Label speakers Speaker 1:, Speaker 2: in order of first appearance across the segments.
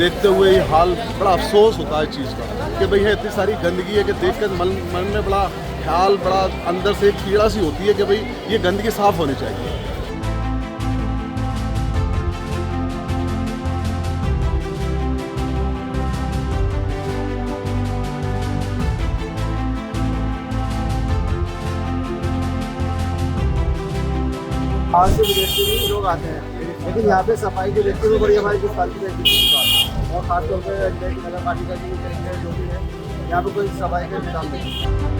Speaker 1: देखते हुए ये हाल बड़ा अफसोस होता है इस चीज़ का कि भाई है इतनी सारी गंदगी है कि देख कर मन में बड़ा ख्याल, बड़ा अंदर से एक पीड़ा सी होती है कि भाई ये गंदगी साफ़ होनी चाहिए।
Speaker 2: बाहर से विदेश से भी लोग आते हैं, लेकिन यहाँ पे सफाई को देखते हुए बड़ी हमारी कुछ साल की रहती है। और खासतौर पर नगर पालिका की करेंगे जो भी है, यहाँ पे कोई सफाई का इंतजाम नहीं।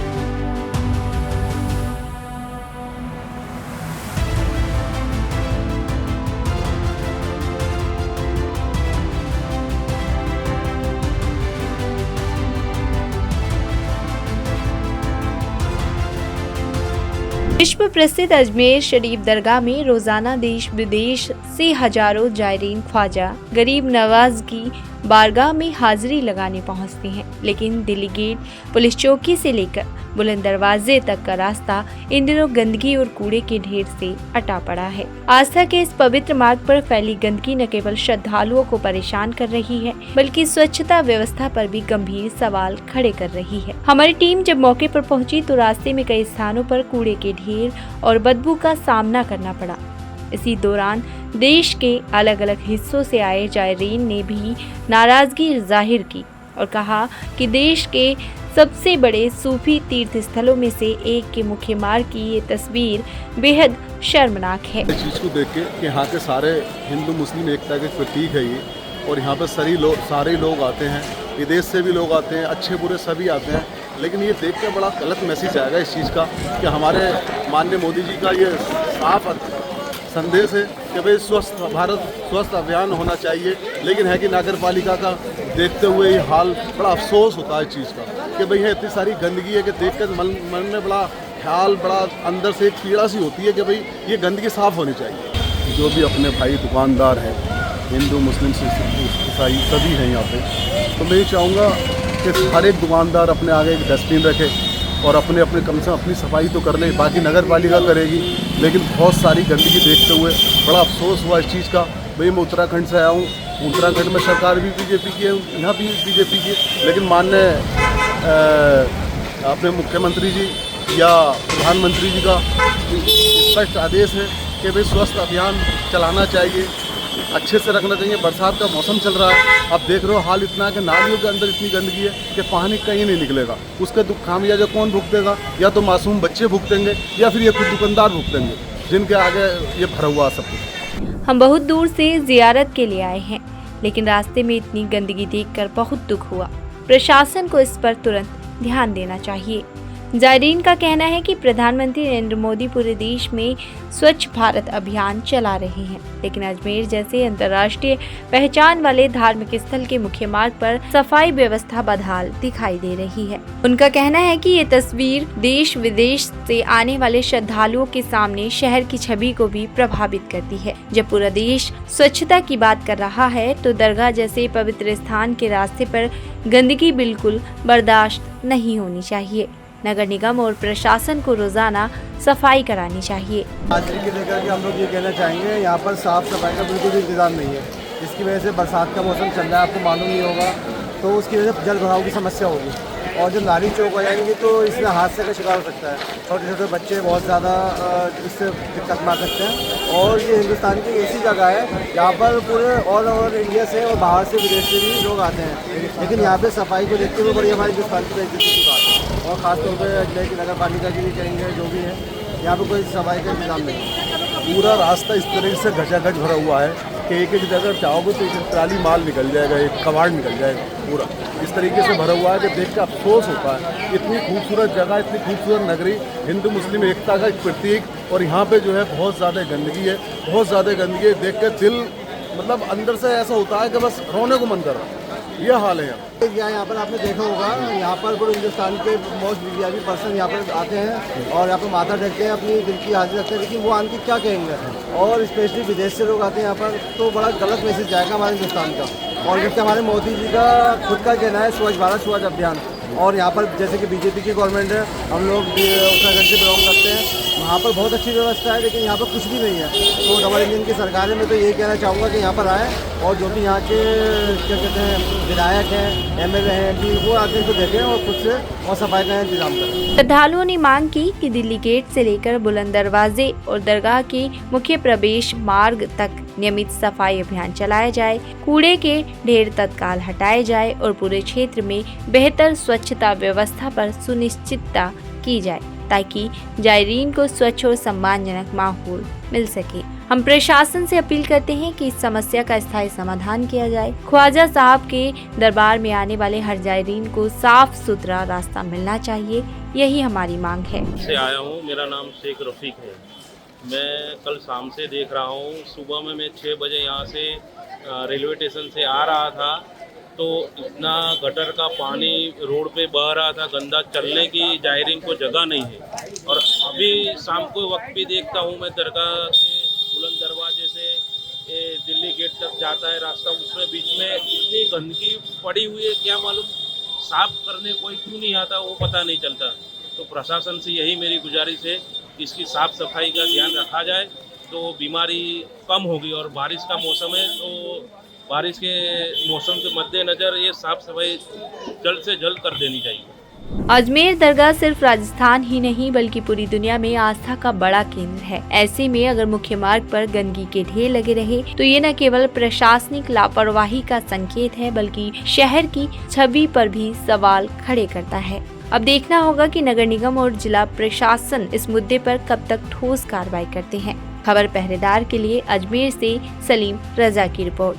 Speaker 3: विश्व प्रसिद्ध अजमेर शरीफ दरगाह में रोजाना देश विदेश से हजारों जायरीन ख्वाजा गरीब नवाज की बारगाह में हाजिरी लगाने पहुंचते हैं, लेकिन दिल्ली गेट, पुलिस चौकी से लेकर बुलंद दरवाजे तक का रास्ता इन दिनों गंदगी और कूड़े के ढेर से अटा पड़ा है। आस्था के इस पवित्र मार्ग पर फैली गंदगी न केवल श्रद्धालुओं को परेशान कर रही है, बल्कि स्वच्छता व्यवस्था पर भी गंभीर सवाल खड़े कर रही है। हमारी टीम जब मौके पर पहुंची तो रास्ते में कई स्थानों पर कूड़े के ढेर और बदबू का सामना करना पड़ा। इसी दौरान देश के अलग अलग हिस्सों से आए जायरीन ने भी नाराजगी जाहिर की और कहा कि देश के सबसे बड़े सूफी तीर्थ स्थलों में से एक के मुख्य मार्ग की ये तस्वीर बेहद शर्मनाक है।
Speaker 1: इस चीज़ को देख के कि यहाँ के सारे हिंदू मुस्लिम एकता के प्रतीक है ये, और यहाँ पर सारे लोग आते हैं, विदेश से भी लोग आते हैं, अच्छे बुरे सभी आते हैं, लेकिन ये देख के बड़ा गलत मैसेज आएगा इस चीज़ का कि हमारे माननीय मोदी जी का ये साफ संदेश है कि भाई स्वस्थ भारत स्वस्थ अभियान होना चाहिए, लेकिन है कि नगर पालिका का देखते हुए ये हाल बड़ा अफसोस होता है इस चीज़ का कि भाई है इतनी सारी गंदगी है कि देख कर मन में बड़ा ख्याल, बड़ा अंदर से एक पीड़ा सी होती है कि भाई ये गंदगी साफ़ होनी चाहिए। जो भी अपने भाई दुकानदार हैं, हिंदू मुस्लिम ईसाई सभी हैं यहाँ पे, तो मैं ये चाहूँगा कि हर एक दुकानदार अपने आगे एक डस्टबिन रखे और अपने कम से कम अपनी सफाई तो कर ले, बाकी नगर पालिका करेगी। लेकिन बहुत सारी गंदगी देखते हुए बड़ा अफसोस हुआ इस चीज़ का। भाई मैं उत्तराखंड से आया हूँ, उत्तराखंड में सरकार भी बीजेपी की है, यहाँ भी बीजेपी की, लेकिन माननीय अपने मुख्यमंत्री जी या प्रधानमंत्री जी का स्पष्ट आदेश है कि भाई स्वस्थ अभियान चलाना चाहिए, अच्छे से रखना चाहिए। बरसात का मौसम चल रहा है, आप देख रहे हो हाल इतना है कि नालियों के अंदर इतनी गंदगी है कि पानी कहीं नहीं निकलेगा। उसका खामियाजा कौन भुगतेगा? या तो मासूम बच्चे भुगतेंगे या फिर ये खुद दुकानदार भुगतेंगे जिनके आगे ये भरा हुआ सब कुछ।
Speaker 3: हम बहुत दूर से जियारत के लिए आए हैं, लेकिन रास्ते में इतनी गंदगी देखकर बहुत दुख हुआ। प्रशासन को इस पर तुरंत ध्यान देना चाहिए। जायरीन का कहना है कि प्रधानमंत्री नरेंद्र मोदी पूरे देश में स्वच्छ भारत अभियान चला रहे हैं, लेकिन अजमेर जैसे अंतर्राष्ट्रीय पहचान वाले धार्मिक स्थल के मुख्य मार्ग पर सफाई व्यवस्था बदहाल दिखाई दे रही है। उनका कहना है कि ये तस्वीर देश विदेश से आने वाले श्रद्धालुओं के सामने शहर की छवि को भी प्रभावित करती है। जब पूरा देश स्वच्छता की बात कर रहा है तो दरगाह जैसे पवित्र स्थान के रास्ते पर गंदगी बिल्कुल बर्दाश्त नहीं होनी चाहिए। नगर निगम और प्रशासन को रोजाना सफाई करानी चाहिए।
Speaker 2: हाजिरी के लेकर के हम लोग ये कहना चाहेंगे, यहाँ पर साफ सफाई का बिल्कुल भी इंतजाम नहीं है, जिसकी वजह से बरसात का मौसम चल रहा है, आपको मालूम नहीं होगा, तो उसकी वजह से जल भराव की समस्या होगी और जब नाली चौक हो जाएंगी तो इसमें हादसे का शिकार हो सकता है। छोटे छोटे बच्चे बहुत ज़्यादा इससे दिक्कत में आ सकते हैं। और ये हिंदुस्तान की ऐसी जगह है यहाँ पर पूरे ऑल ओवर इंडिया से और बाहर से विदेश से भी लोग आते हैं, लेकिन यहाँ पे सफाई को देखते हुए बड़ी हमारी हिंदुस्तान की बेइज्जती की बात है। और ख़ासतौर पर अजमेर की नगर पालिका की भी करेंगे जो भी है, यहाँ पे कोई सफाई का इंतजाम नहीं।
Speaker 1: पूरा रास्ता इस तरह से गचागच भरा हुआ है कि एक जगह चाहोगे तो एक ट्राली माल निकल जाएगा, एक कबाड़ निकल जाएगा, पूरा इस तरीके से भरा हुआ है कि देख के अफसोस होता है। इतनी खूबसूरत जगह, इतनी खूबसूरत नगरी, हिंदू मुस्लिम एकता का एक प्रतीक, और यहाँ पे जो है बहुत ज़्यादा गंदगी है, बहुत ज़्यादा गंदगी है। देख के दिल मतलब अंदर से ऐसा होता है कि बस रोने को मन कर रहा है। ये हाल है
Speaker 2: यहाँ पर आपने देखा होगा, यहाँ पर पूरे हिंदुस्तान के मोस्ट वीआईपी पर्सन यहाँ पर आते हैं और यहाँ पर माथा टेकते हैं, अपनी दिल की हाजिरी रखते हैं, लेकिन वो आने की क्या कहेंगे। और स्पेशली विदेश से लोग आते हैं यहाँ पर, तो बड़ा गलत मैसेज जाएगा हमारे हिंदुस्तान का। और जबकि हमारे मोदी जी का खुद का कहना है स्वच्छ भारत स्वच्छ अभियान, और यहाँ पर जैसे कि बीजेपी की गवर्नमेंट है, हम लोग उत्तराखंड से बिलोंग करते हैं, वहाँ पर बहुत अच्छी व्यवस्था है, लेकिन यहाँ पर कुछ भी नहीं है। तो डबल इंजन की सरकार है, मैं तो ये कहना चाहूँगा कि यहाँ पर आए और जो भी यहाँ के क्या कहते हैं विधायक हैं, एमएलए हैं, MP, वो आके इनको देखें और खुद से और सफाई का इंतजाम करें।
Speaker 3: श्रद्धालुओं ने मांग की कि दिल्ली गेट से लेकर बुलंद दरवाजे और दरगाह के मुख्य प्रवेश मार्ग तक नियमित सफाई अभियान चलाया जाए, कूड़े के ढेर तत्काल हटाए जाए और पूरे क्षेत्र में बेहतर स्वच्छता व्यवस्था पर सुनिश्चितता की जाए ताकि जायरीन को स्वच्छ और सम्मानजनक माहौल मिल सके। हम प्रशासन से अपील करते हैं कि इस समस्या का स्थायी समाधान किया जाए। ख्वाजा साहब के दरबार में आने वाले हर जायरीन को साफ सुथरा रास्ता मिलना चाहिए, यही हमारी मांग है।
Speaker 4: से आया हूँ, मेरा नाम शेख रफ़ीक है। मैं कल शाम से देख रहा हूँ, सुबह में मैं 6 बजे यहाँ से रेलवे स्टेशन से आ रहा था तो इतना गटर का पानी रोड पे बह रहा था, गंदा, चलने की जायरीन को जगह नहीं है। और अभी शाम को वक्त भी देखता हूँ मैं, दरगाह के बुलंद दरवाजे से दिल्ली गेट तक जाता है रास्ता, उसमें बीच में इतनी गंदगी पड़ी हुई है, क्या मालूम साफ करने कोई क्यों नहीं आता, वो पता नहीं चलता। तो प्रशासन से यही मेरी गुजारिश है कि इसकी साफ़ सफाई का ध्यान रखा जाए तो बीमारी कम होगी। और बारिश का मौसम है तो बारिश के मौसम के मद्देनज़र ये साफ़ सफाई जल्द से जल्द कर देनी चाहिए।
Speaker 3: अजमेर दरगाह सिर्फ राजस्थान ही नहीं बल्कि पूरी दुनिया में आस्था का बड़ा केंद्र है। ऐसे में अगर मुख्य मार्ग पर गंदगी के ढेर लगे रहे तो ये न केवल प्रशासनिक लापरवाही का संकेत है बल्कि शहर की छवि पर भी सवाल खड़े करता है। अब देखना होगा कि नगर निगम और जिला प्रशासन इस मुद्दे पर कब तक ठोस कार्रवाई करते हैं। खबर पहरेदार के लिए अजमेर से सलीम रजा की रिपोर्ट।